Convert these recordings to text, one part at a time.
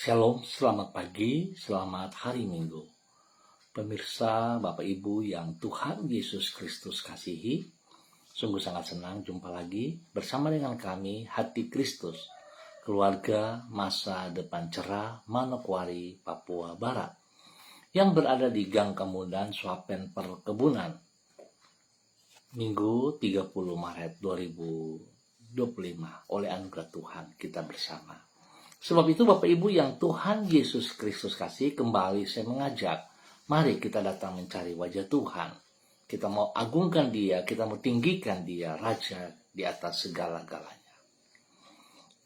Shalom, selamat pagi, selamat hari Minggu. Pemirsa, Bapak Ibu yang Tuhan Yesus Kristus kasihi, sungguh sangat senang jumpa lagi bersama dengan kami, Hati Kristus, keluarga masa depan cerah Manokwari, Papua Barat, yang berada di Gang Kemudan, Swapen Perkebunan, Minggu 30 Maret 2025, oleh anugerah Tuhan kita bersama. Sebab itu Bapak Ibu yang Tuhan Yesus Kristus kasih, kembali saya mengajak, mari kita datang mencari wajah Tuhan. Kita mau agungkan Dia, kita mau tinggikan Dia, Raja di atas segala-galanya.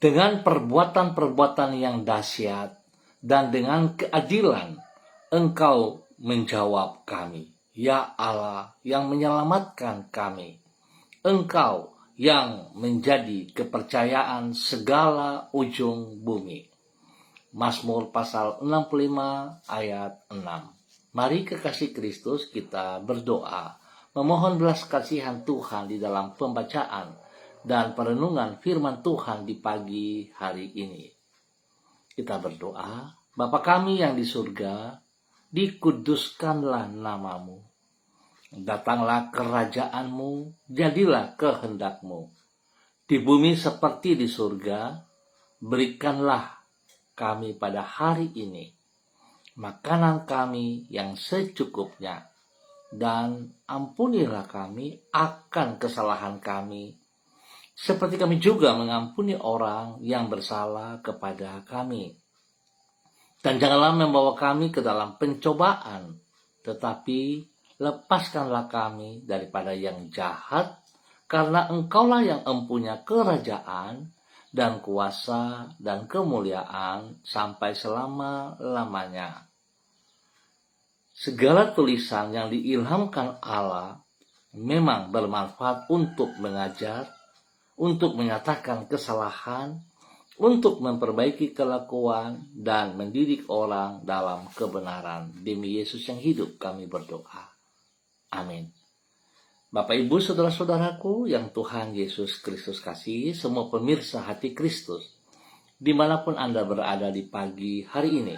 Dengan perbuatan-perbuatan yang dahsyat dan dengan keadilan, Engkau menjawab kami. Ya Allah yang menyelamatkan kami. Engkau yang menjadi kepercayaan segala ujung bumi. Mazmur pasal 65 ayat 6. Mari kekasih Kristus kita berdoa, memohon belas kasihan Tuhan di dalam pembacaan dan perenungan firman Tuhan di pagi hari ini. Kita berdoa, Bapa kami yang di surga, dikuduskanlah namamu. Datanglah kerajaan-Mu, jadilah kehendak-Mu. Di bumi seperti di surga, berikanlah kami pada hari ini makanan kami yang secukupnya, dan ampunilah kami akan kesalahan kami, seperti kami juga mengampuni orang yang bersalah kepada kami. Dan janganlah membawa kami ke dalam pencobaan, tetapi lepaskanlah kami daripada yang jahat, karena Engkaulah yang empunya kerajaan dan kuasa dan kemuliaan sampai selama-lamanya. Segala tulisan yang diilhamkan Allah memang bermanfaat untuk mengajar, untuk menyatakan kesalahan, untuk memperbaiki kelakuan dan mendidik orang dalam kebenaran. Demi Yesus yang hidup kami berdoa. Amin. Bapak Ibu saudara-saudaraku yang Tuhan Yesus Kristus kasih, semua pemirsa Hati Kristus, dimanapun Anda berada di pagi hari ini.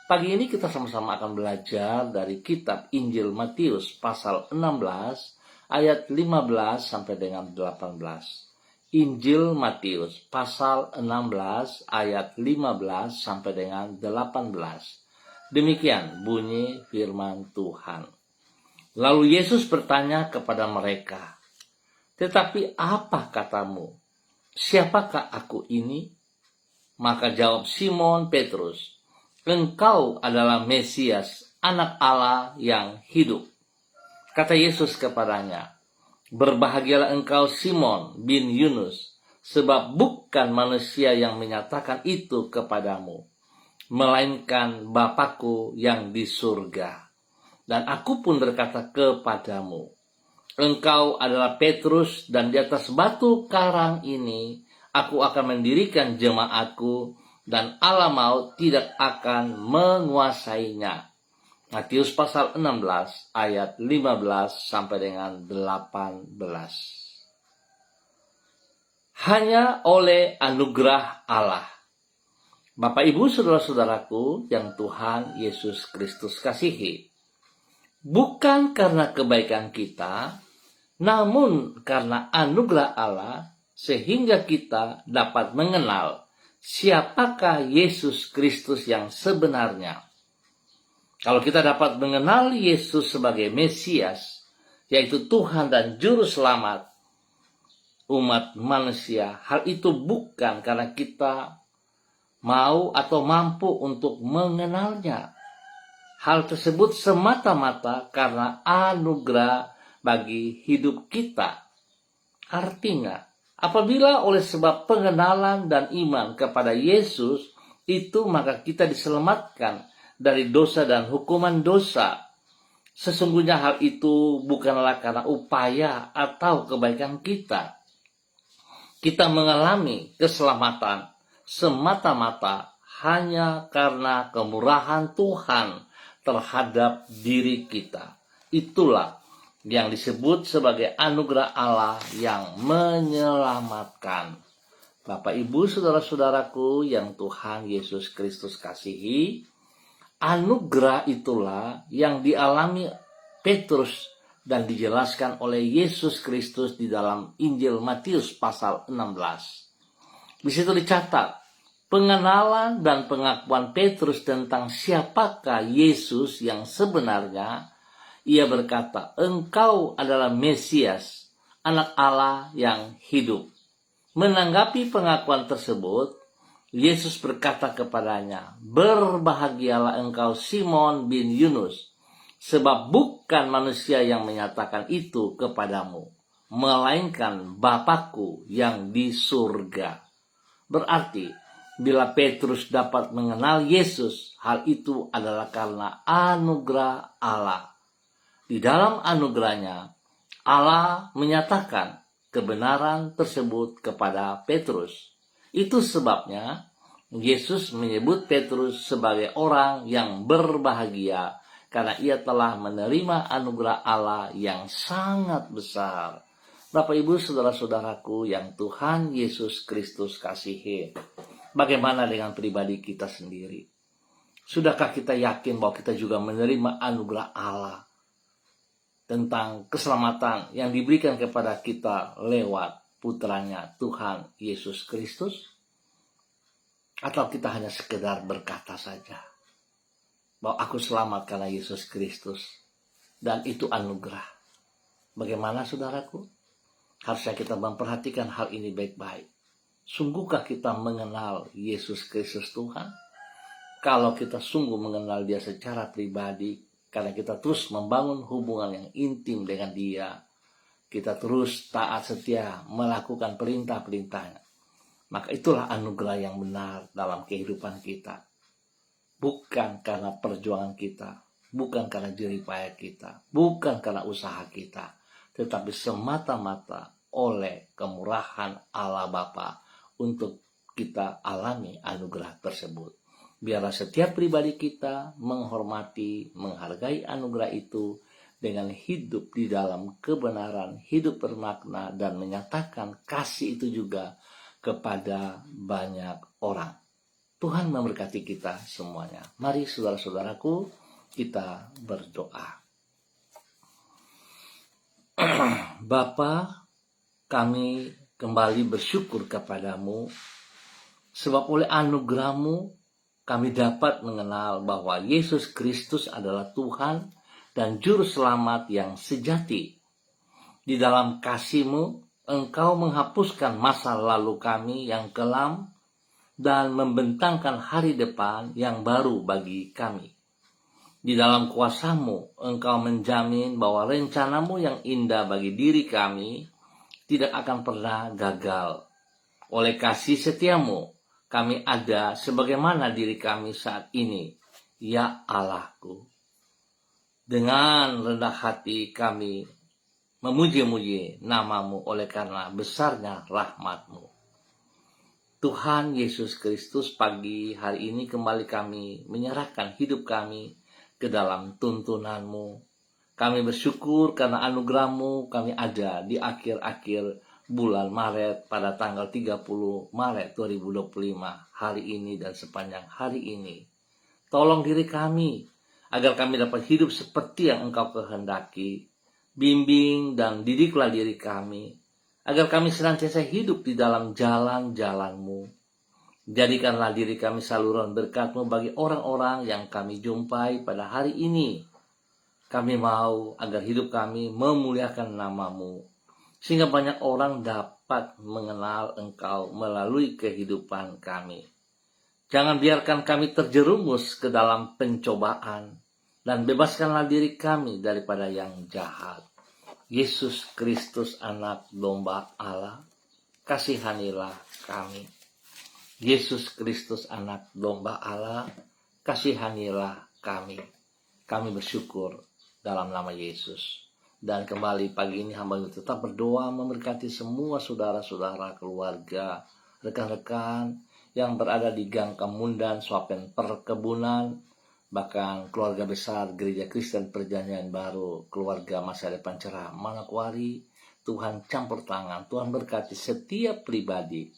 Pagi ini kita sama-sama akan belajar dari kitab Injil Matius pasal 16 ayat 15 sampai dengan 18. Injil Matius pasal 16 ayat 15 sampai dengan 18. Demikian bunyi firman Tuhan. Lalu Yesus bertanya kepada mereka, "Tetapi apa katamu? Siapakah aku ini?" Maka jawab Simon Petrus, "Engkau adalah Mesias, Anak Allah yang hidup." Kata Yesus kepadanya, "Berbahagialah engkau Simon bin Yunus, sebab bukan manusia yang menyatakan itu kepadamu, melainkan Bapa-Ku yang di surga. Dan aku pun berkata kepadamu, engkau adalah Petrus, dan di atas batu karang ini aku akan mendirikan jemaatku, dan alam maut tidak akan menguasainya." Matius pasal 16 ayat 15 sampai dengan 18. Hanya oleh anugerah Allah. Bapak Ibu saudara-saudaraku yang Tuhan Yesus Kristus kasihi, bukan karena kebaikan kita, namun karena anugerah Allah, sehingga kita dapat mengenal siapakah Yesus Kristus yang sebenarnya. Kalau kita dapat mengenal Yesus sebagai Mesias, yaitu Tuhan dan Juru Selamat umat manusia, hal itu bukan karena kita mau atau mampu untuk mengenalnya. Hal tersebut semata-mata karena anugerah bagi hidup kita. Artinya, apabila oleh sebab pengenalan dan iman kepada Yesus, itu maka kita diselamatkan dari dosa dan hukuman dosa. Sesungguhnya hal itu bukanlah karena upaya atau kebaikan kita. Kita mengalami keselamatan semata-mata hanya karena kemurahan Tuhan terhadap diri kita. Itulah yang disebut sebagai anugerah Allah yang menyelamatkan. Bapak, Ibu, saudara-saudaraku yang Tuhan Yesus Kristus kasihi, anugerah itulah yang dialami Petrus dan dijelaskan oleh Yesus Kristus di dalam Injil Matius pasal 16. Di situ dicatat, pengenalan dan pengakuan Petrus tentang siapakah Yesus yang sebenarnya. Ia berkata, "Engkau adalah Mesias, Anak Allah yang hidup." Menanggapi pengakuan tersebut, Yesus berkata kepadanya, "Berbahagialah engkau Simon bin Yunus, sebab bukan manusia yang menyatakan itu kepadamu, melainkan Bapa-Ku yang di surga." Berarti, bila Petrus dapat mengenal Yesus, hal itu adalah karena anugerah Allah. Di dalam anugerahnya, Allah menyatakan kebenaran tersebut kepada Petrus. Itu sebabnya Yesus menyebut Petrus sebagai orang yang berbahagia karena ia telah menerima anugerah Allah yang sangat besar. Bapak, Ibu, saudara-saudaraku yang Tuhan Yesus Kristus kasihi, bagaimana dengan pribadi kita sendiri? Sudahkah kita yakin bahwa kita juga menerima anugerah Allah tentang keselamatan yang diberikan kepada kita lewat putranya Tuhan Yesus Kristus? Atau kita hanya sekedar berkata saja bahwa aku selamat karena Yesus Kristus dan itu anugerah? Bagaimana, saudaraku? Harusnya kita memperhatikan hal ini baik-baik. Sungguhkah kita mengenal Yesus Kristus Tuhan? Kalau kita sungguh mengenal Dia secara pribadi, karena kita terus membangun hubungan yang intim dengan Dia, kita terus taat setia melakukan perintah-perintahnya, maka itulah anugerah yang benar dalam kehidupan kita. Bukan karena perjuangan kita, bukan karena jerih payah kita, bukan karena usaha kita, tetapi semata-mata oleh kemurahan Allah Bapa untuk kita alami anugerah tersebut. Biarlah setiap pribadi kita menghormati, menghargai anugerah itu dengan hidup di dalam kebenaran, hidup bermakna, dan menyatakan kasih itu juga kepada banyak orang. Tuhan memberkati kita semuanya. Mari saudara-saudaraku, kita berdoa. Bapa, kami kembali bersyukur kepadamu, sebab oleh anugerah-Mu kami dapat mengenal bahwa Yesus Kristus adalah Tuhan dan Juru Selamat yang sejati. Di dalam kasih-Mu, Engkau menghapuskan masa lalu kami yang kelam dan membentangkan hari depan yang baru bagi kami. Di dalam kuasa-Mu, Engkau menjamin bahwa rencana-Mu yang indah bagi diri kami tidak akan pernah gagal. Oleh kasih setia-Mu, kami ada sebagaimana diri kami saat ini, ya Allahku. Dengan rendah hati kami memuji-muji nama-Mu oleh karena besarnya rahmat-Mu. Tuhan Yesus Kristus, pagi hari ini kembali kami menyerahkan hidup kami ke dalam tuntunan-Mu. Kami bersyukur karena anugerah-Mu kami ada di akhir-akhir bulan Maret pada tanggal 30 Maret 2025 hari ini dan sepanjang hari ini. Tolong diri kami agar kami dapat hidup seperti yang Engkau kehendaki. Bimbing dan didiklah diri kami agar kami senantiasa hidup di dalam jalan-jalan-Mu. Jadikanlah diri kami saluran berkat-Mu bagi orang-orang yang kami jumpai pada hari ini. Kami mau agar hidup kami memuliakan nama-Mu, sehingga banyak orang dapat mengenal Engkau melalui kehidupan kami. Jangan biarkan kami terjerumus ke dalam pencobaan, dan bebaskanlah diri kami daripada yang jahat. Yesus Kristus, Anak Domba Allah, kasihanilah kami. Yesus Kristus, Anak Domba Allah, kasihanilah kami. Kami bersyukur dalam nama Yesus. Dan kembali pagi ini hamba tetap berdoa memberkati semua saudara-saudara, keluarga, rekan-rekan yang berada di Gang Kemundan, Swapen Perkebunan, bahkan keluarga besar Gereja Kristen Perjanjian Baru, keluarga Masa Depan Cerah Manokwari. Tuhan campur tangan, Tuhan berkati setiap pribadi,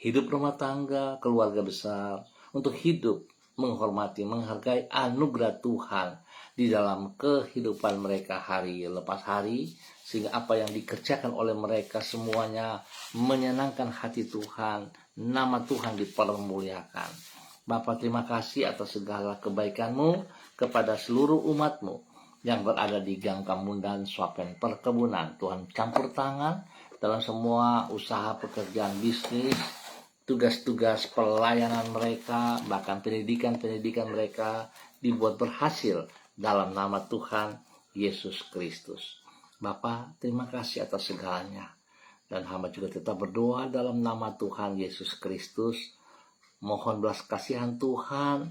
hidup rumah tangga, keluarga besar, untuk hidup menghormati, menghargai anugerah Tuhan di dalam kehidupan mereka hari lepas hari, sehingga apa yang dikerjakan oleh mereka semuanya menyenangkan hati Tuhan, nama Tuhan dipermuliakan. Bapa, terima kasih atas segala kebaikan-Mu kepada seluruh umat-Mu yang berada di Gang Kamundan Swapen Perkebunan. Tuhan campur tangan dalam semua usaha, pekerjaan, bisnis, tugas-tugas pelayanan mereka, bahkan pendidikan mereka dibuat berhasil dalam nama Tuhan Yesus Kristus. Bapa, terima kasih atas segalanya. Dan hamba juga tetap berdoa dalam nama Tuhan Yesus Kristus. Mohon belas kasihan Tuhan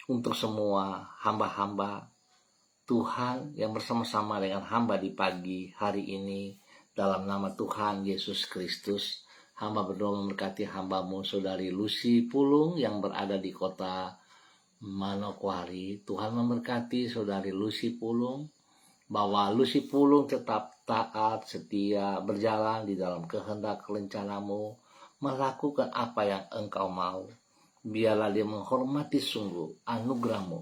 untuk semua hamba-hamba Tuhan yang bersama-sama dengan hamba di pagi hari ini. Dalam nama Tuhan Yesus Kristus, hamba berdoa memberkati hamba-Mu Saudari Lucy Pulung yang berada di kota Manokwari. Tuhan memberkati Saudari Lucy Pulung, bahwa Lucy Pulung tetap taat, setia, berjalan di dalam kehendak rencana-Mu, melakukan apa yang Engkau mau. Biarlah dia menghormati sungguh anugerah-Mu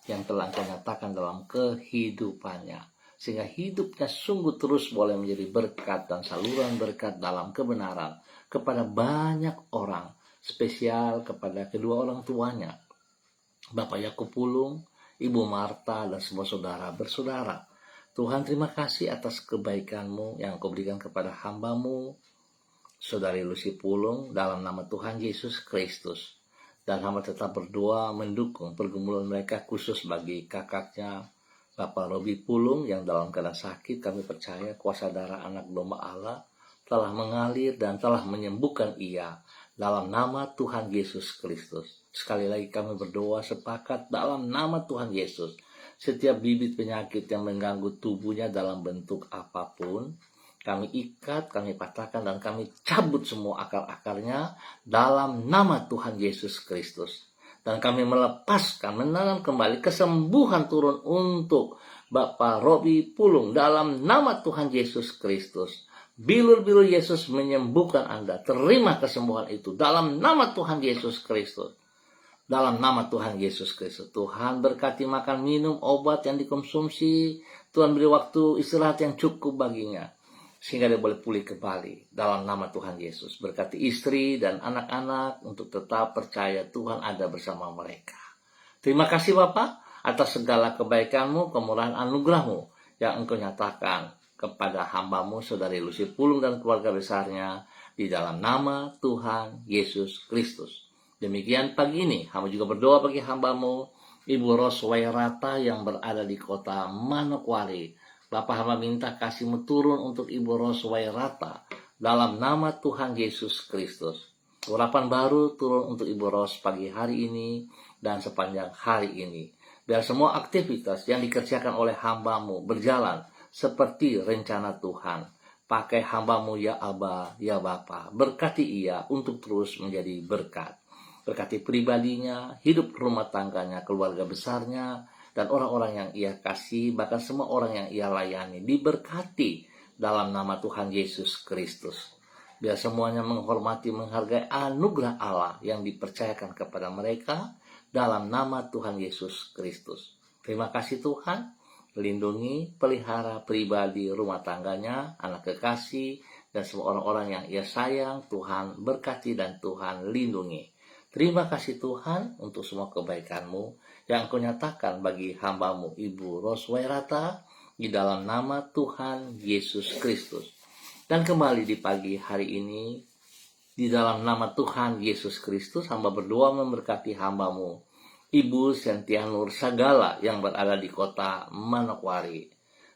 yang telah Engkau nyatakan dalam kehidupannya, sehingga hidupnya sungguh terus boleh menjadi berkat dan saluran berkat dalam kebenaran kepada banyak orang, spesial kepada kedua orang tuanya, Bapak Yakub Pulung, Ibu Marta, dan semua saudara bersaudara. Tuhan, terima kasih atas kebaikan-Mu yang Engkau berikan kepada hamba-Mu Saudari Lucy Pulung dalam nama Tuhan Yesus Kristus. Dan hamba tetap berdoa mendukung pergumulan mereka, khusus bagi kakaknya Bapak Robi Pulung yang dalam keadaan sakit. Kami percaya kuasa darah anak domba Allah telah mengalir dan telah menyembuhkan ia dalam nama Tuhan Yesus Kristus. Sekali lagi kami berdoa sepakat dalam nama Tuhan Yesus. Setiap bibit penyakit yang mengganggu tubuhnya dalam bentuk apapun, kami ikat, kami patahkan, dan kami cabut semua akar-akarnya dalam nama Tuhan Yesus Kristus. Dan kami melepaskan, menanam kembali kesembuhan turun untuk Bapak Robi Pulung dalam nama Tuhan Yesus Kristus. Bilur-bilur Yesus menyembuhkan Anda. Terima kesembuhan itu dalam nama Tuhan Yesus Kristus. Dalam nama Tuhan Yesus Kristus. Tuhan berkati makan, minum, obat yang dikonsumsi. Tuhan beri waktu istirahat yang cukup baginya, sehingga dia boleh pulih kembali dalam nama Tuhan Yesus. Berkati istri dan anak-anak untuk tetap percaya Tuhan ada bersama mereka. Terima kasih Bapa atas segala kebaikan-Mu, kemurahan anugerah-Mu yang Engkau nyatakan kepada hamba-Mu Saudari Lucy Pulung dan keluarga besarnya di dalam nama Tuhan Yesus Kristus. Demikian pagi ini hamba juga berdoa bagi hamba-Mu Ibu Roswairata yang berada di kota Manokwari. Bapak, hamba minta kasih-Mu turun untuk Ibu Roswairata dalam nama Tuhan Yesus Kristus. Urapan baru turun untuk Ibu Ros pagi hari ini dan sepanjang hari ini. Biar semua aktivitas yang dikerjakan oleh hamba-Mu berjalan seperti rencana Tuhan. Pakai hamba-Mu ya Aba, ya Bapa. Berkati ia untuk terus menjadi berkat. Berkati pribadinya, hidup rumah tangganya, keluarga besarnya, dan orang-orang yang ia kasih, bahkan semua orang yang ia layani, diberkati dalam nama Tuhan Yesus Kristus. Biar semuanya menghormati, menghargai anugerah Allah yang dipercayakan kepada mereka dalam nama Tuhan Yesus Kristus. Terima kasih Tuhan, lindungi, pelihara pribadi rumah tangganya, anak kekasih, dan semua orang-orang yang ia sayang. Tuhan berkati dan Tuhan lindungi. Terima kasih Tuhan untuk semua kebaikan-Mu yang Engkau nyatakan bagi hamba-Mu Ibu Roswairata di dalam nama Tuhan Yesus Kristus. Dan kembali di pagi hari ini, di dalam nama Tuhan Yesus Kristus, hamba berdoa memberkati hamba-Mu Ibu Sentianur Sagala yang berada di kota Manokwari.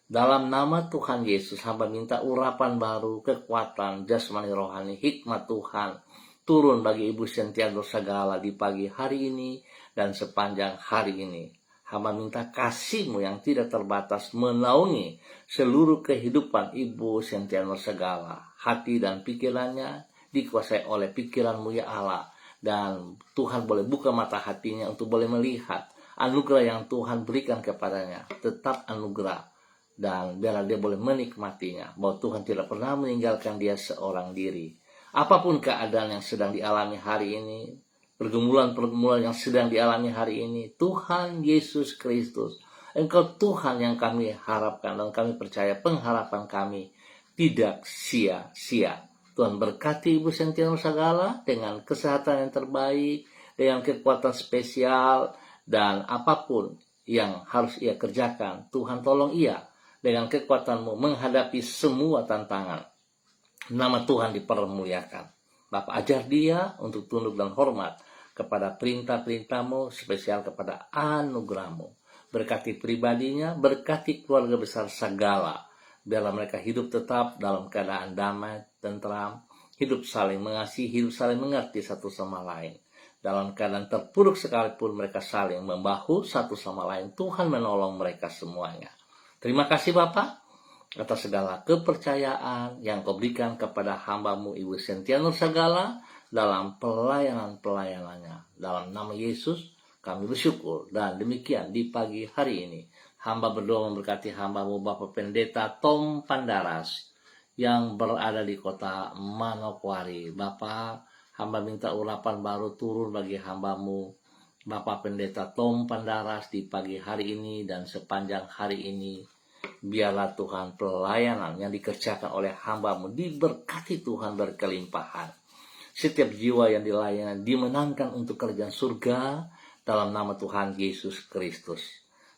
Dalam nama Tuhan Yesus, hamba minta urapan baru, kekuatan, jasmani rohani, hikmat Tuhan turun bagi Ibu Sentianur Sagala di pagi hari ini dan sepanjang hari ini. Hamba minta kasih-Mu yang tidak terbatas menaungi seluruh kehidupan Ibu Sentianur Sagala. Hati dan pikirannya dikuasai oleh pikiran-Mu ya Allah. Dan Tuhan boleh buka mata hatinya untuk boleh melihat anugerah yang Tuhan berikan kepadanya. Tetap anugerah. Dan biarlah dia boleh menikmatinya. Bahwa Tuhan tidak pernah meninggalkan dia seorang diri. Apapun keadaan yang sedang dialami hari ini, pergumulan-pergumulan yang sedang dialami hari ini, Tuhan Yesus Kristus, Engkau Tuhan yang kami harapkan dan kami percaya pengharapan kami tidak sia-sia. Tuhan berkati Ibu Sentia Nursagala dengan kesehatan yang terbaik, dengan kekuatan spesial, dan apapun yang harus ia kerjakan, Tuhan tolong ia dengan kekuatan-Mu menghadapi semua tantangan. Nama Tuhan dipermuliakan. Bapak ajar dia untuk tunduk dan hormat kepada perintah-perintah-Mu, spesial kepada anugerah-Mu. Berkati pribadinya, berkati keluarga besar Sagala. Biarlah mereka hidup tetap dalam keadaan damai, tentram, hidup saling mengasihi, hidup saling mengerti satu sama lain. Dalam keadaan terpuruk sekalipun mereka saling membahu satu sama lain. Tuhan menolong mereka semuanya. Terima kasih Bapak atas segala kepercayaan yang Kau berikan kepada hamba-Mu Ibu Sentia Nursagala dalam pelayanan-pelayanannya. Dalam nama Yesus kami bersyukur, dan demikian di pagi hari ini hamba berdoa memberkati hamba-Mu Bapak Pendeta Tom Pandaras yang berada di kota Manokwari. Bapak, hamba minta urapan baru turun bagi hamba-Mu Bapak Pendeta Tom Pandaras di pagi hari ini dan sepanjang hari ini. Biarlah Tuhan pelayanan yang dikerjakan oleh hamba-Mu diberkati Tuhan berkelimpahan. Setiap jiwa yang dilayani dimenangkan untuk kerajaan surga dalam nama Tuhan Yesus Kristus.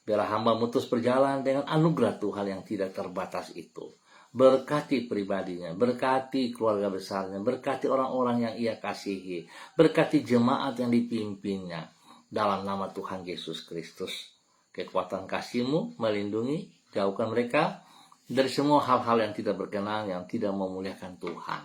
Biarlah hamba-Mu terus berjalan dengan anugerah Tuhan yang tidak terbatas itu. Berkati pribadinya, berkati keluarga besarnya, berkati orang-orang yang ia kasihi, berkati jemaat yang dipimpinnya dalam nama Tuhan Yesus Kristus. Kekuatan kasih-Mu melindungi, jauhkan mereka dari semua hal-hal yang tidak berkenan, yang tidak memuliakan Tuhan.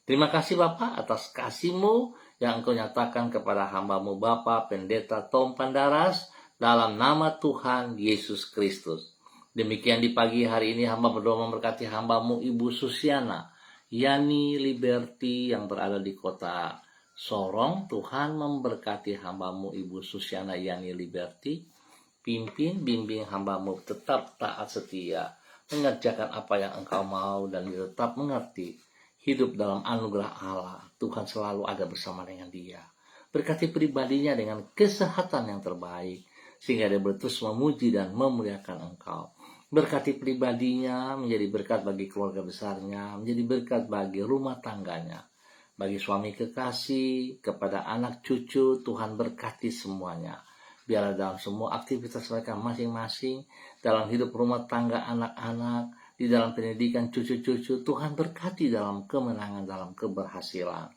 Terima kasih Bapak atas kasih-Mu yang Engkau nyatakan kepada hamba-Mu Bapak Pendeta Tom Pandaras dalam nama Tuhan Yesus Kristus. Demikian di pagi hari ini hamba berdoa memberkati hamba-Mu Ibu Susiana Yani Liberty yang berada di kota Sorong. Tuhan memberkati hamba-Mu Ibu Susiana Yani Liberty. Pimpin, bimbing hamba-Mu tetap taat setia, mengerjakan apa yang Engkau mau, dan tetap mengerti hidup dalam anugerah Allah. Tuhan selalu ada bersama dengan dia. Berkati pribadinya dengan kesehatan yang terbaik, sehingga dia terus memuji dan memuliakan Engkau. Berkati pribadinya menjadi berkat bagi keluarga besarnya, menjadi berkat bagi rumah tangganya, bagi suami kekasih, kepada anak cucu. Tuhan berkati semuanya. Biarlah dalam semua aktivitas mereka masing-masing, dalam hidup rumah tangga anak-anak, di dalam pendidikan cucu-cucu, Tuhan berkati dalam kemenangan, dalam keberhasilan.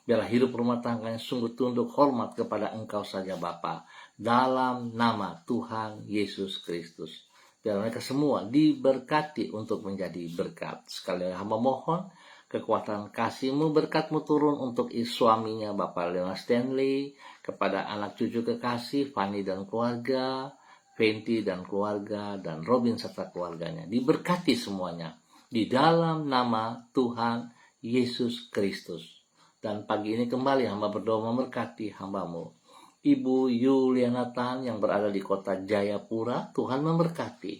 Biarlah hidup rumah tangganya sungguh tunduk hormat kepada Engkau saja Bapa, dalam nama Tuhan Yesus Kristus. Biarlah mereka semua diberkati untuk menjadi berkat. Sekali lagi hamba mohon, kekuatan kasih-Mu, berkat-Mu turun untuk suaminya Bapak Leonard Stanley, kepada anak cucu kekasih Fanny dan keluarga, Fenty dan keluarga, dan Robin serta keluarganya. Diberkati semuanya di dalam nama Tuhan Yesus Kristus. Dan pagi ini kembali hamba berdoa memberkati hamba-Mu Ibu Yuliana Tan yang berada di kota Jayapura. Tuhan memberkati,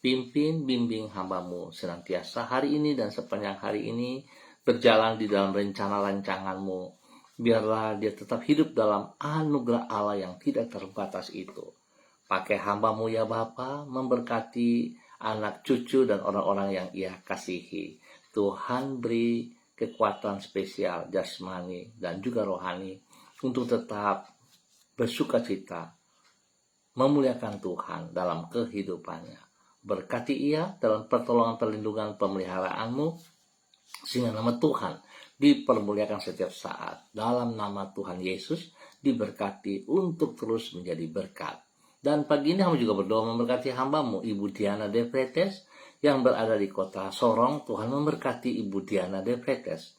pimpin, bimbing hamba-Mu senantiasa hari ini dan sepanjang hari ini berjalan di dalam rencana rancangan-Mu. Biarlah dia tetap hidup dalam anugerah Allah yang tidak terbatas itu. Pakai hamba-Mu ya Bapa, memberkati anak cucu dan orang-orang yang ia kasihi. Tuhan beri kekuatan spesial jasmani dan juga rohani untuk tetap bersuka cita, memuliakan Tuhan dalam kehidupannya. Berkati ia dalam pertolongan, perlindungan, pemeliharaanmu, sehingga nama Tuhan dipermuliakan setiap saat. Dalam nama Tuhan Yesus diberkati untuk terus menjadi berkat. Dan pagi ini hamba juga berdoa memberkati hamba-Mu Ibu Diana De Pretes yang berada di kota Sorong. Tuhan memberkati Ibu Diana De Pretes.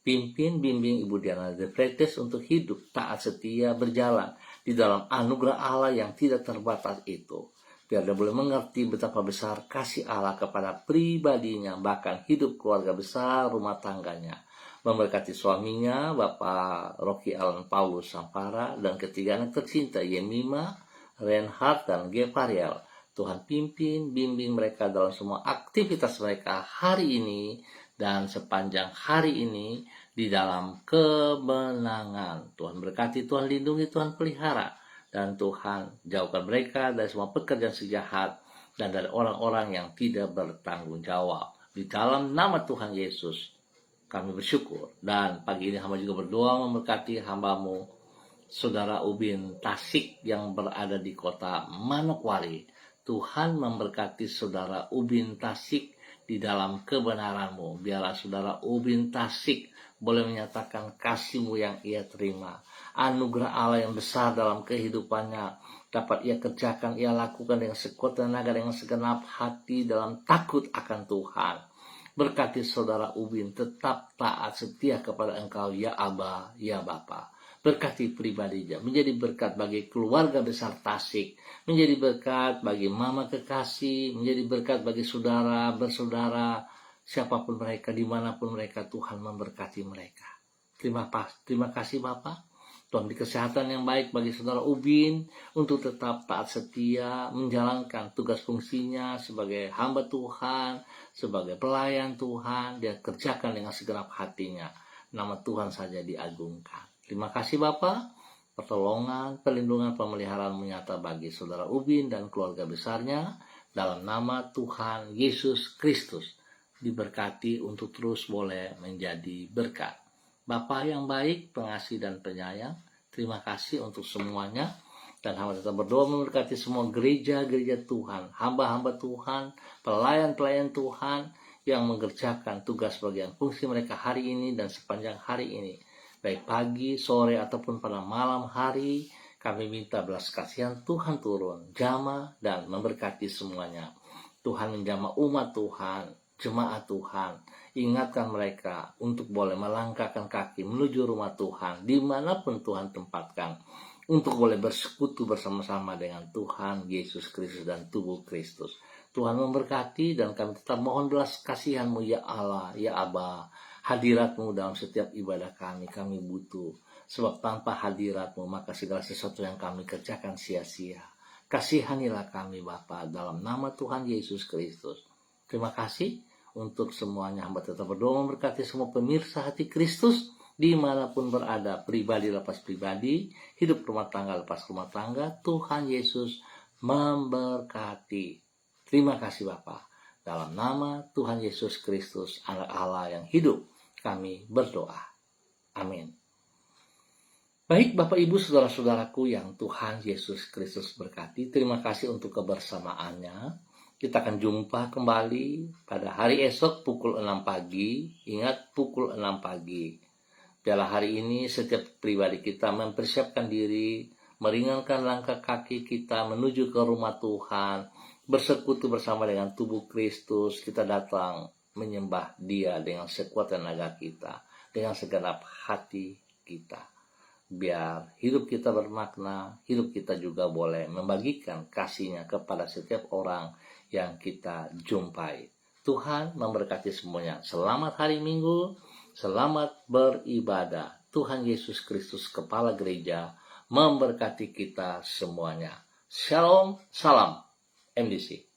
Pimpin, bimbing Ibu Diana De Pretes untuk hidup taat setia, berjalan di dalam anugerah Allah yang tidak terbatas itu. Biar dia boleh mengerti betapa besar kasih Allah kepada pribadinya, bahkan hidup keluarga besar rumah tangganya. Memberkati suaminya, Bapak Rocky Alan Paulus Sampara, dan ketiga anak tercinta Yemima, Reinhard, dan Gepariel. Tuhan pimpin, bimbing mereka dalam semua aktivitas mereka hari ini dan sepanjang hari ini, di dalam kemenangan. Tuhan berkati, Tuhan lindungi, Tuhan pelihara, dan Tuhan jauhkan mereka dari semua pekerjaan sejahat dan dari orang-orang yang tidak bertanggung jawab. Di dalam nama Tuhan Yesus kami bersyukur, dan pagi ini hamba juga berdoa memberkati hambamu Saudara Ubin Tasik yang berada di kota Manokwari. Tuhan memberkati Saudara Ubin Tasik di dalam kebenaranmu. Biarlah Saudara Ubin Tasik boleh menyatakan kasih-Mu yang ia terima. Anugerah Allah yang besar dalam kehidupannya dapat ia kerjakan, ia lakukan dengan sekuat tenaga, dengan segenap hati dalam takut akan Tuhan. Berkati Saudara Ubin tetap taat setia kepada Engkau, ya Aba, ya Bapa. Berkati pribadinya, menjadi berkat bagi keluarga besar Tasik, menjadi berkat bagi mama kekasih, menjadi berkat bagi saudara, bersaudara, siapapun mereka, dimanapun mereka, Tuhan memberkati mereka. Terima kasih Bapak. Tuhan beri kesehatan yang baik bagi Saudara Ubin untuk tetap taat setia menjalankan tugas fungsinya sebagai hamba Tuhan, sebagai pelayan Tuhan. Dia kerjakan dengan segenap hatinya. Nama Tuhan saja diagungkan. Terima kasih Bapak. Pertolongan, perlindungan, pemeliharaan menyata bagi Saudara Ubin dan keluarga besarnya. Dalam nama Tuhan Yesus Kristus. Diberkati untuk terus boleh menjadi berkat. Bapa yang baik, pengasih dan penyayang, terima kasih untuk semuanya. Dan hamba tetap berdoa memberkati semua gereja-gereja Tuhan, hamba-hamba Tuhan, pelayan-pelayan Tuhan yang mengerjakan tugas bagian fungsi mereka hari ini dan sepanjang hari ini. Baik pagi, sore, ataupun pada malam hari, kami minta belas kasihan Tuhan turun, jamah dan memberkati semuanya. Tuhan menjamah umat Tuhan, jemaat Tuhan. Ingatkan mereka untuk boleh melangkahkan kaki menuju rumah Tuhan dimanapun Tuhan tempatkan, untuk boleh bersekutu bersama-sama dengan Tuhan Yesus Kristus dan tubuh Kristus. Tuhan memberkati, dan kami tetap mohon belas kasihan-Mu ya Allah, ya Aba. Hadirat-Mu dalam setiap ibadah kami butuh. Sebab tanpa hadirat-Mu maka segala sesuatu yang kami kerjakan sia-sia. Kasihanilah kami Bapa dalam nama Tuhan Yesus Kristus. Terima kasih. Untuk semuanya hamba tetap berdoa memberkati semua pemirsa hati Kristus dimanapun berada, pribadi lepas pribadi, hidup rumah tangga lepas rumah tangga. Tuhan Yesus memberkati. Terima kasih Bapa. Dalam nama Tuhan Yesus Kristus, Anak Allah yang hidup, kami berdoa. Amin. Baik Bapak Ibu saudara-saudaraku yang Tuhan Yesus Kristus berkati, terima kasih untuk kebersamaannya. Kita akan jumpa kembali pada hari esok pukul 6 pagi. Ingat, pukul 6 pagi. Biarlah hari ini setiap pribadi kita mempersiapkan diri, meringankan langkah kaki kita menuju ke rumah Tuhan, bersekutu bersama dengan tubuh Kristus. Kita datang menyembah Dia dengan sekuat tenaga kita, dengan segenap hati kita. Biar hidup kita bermakna, hidup kita juga boleh membagikan kasih-Nya kepada setiap orang yang kita jumpai. Tuhan memberkati semuanya. Selamat hari Minggu, selamat beribadah. Tuhan Yesus Kristus, Kepala Gereja, memberkati kita semuanya. Shalom, salam MDC.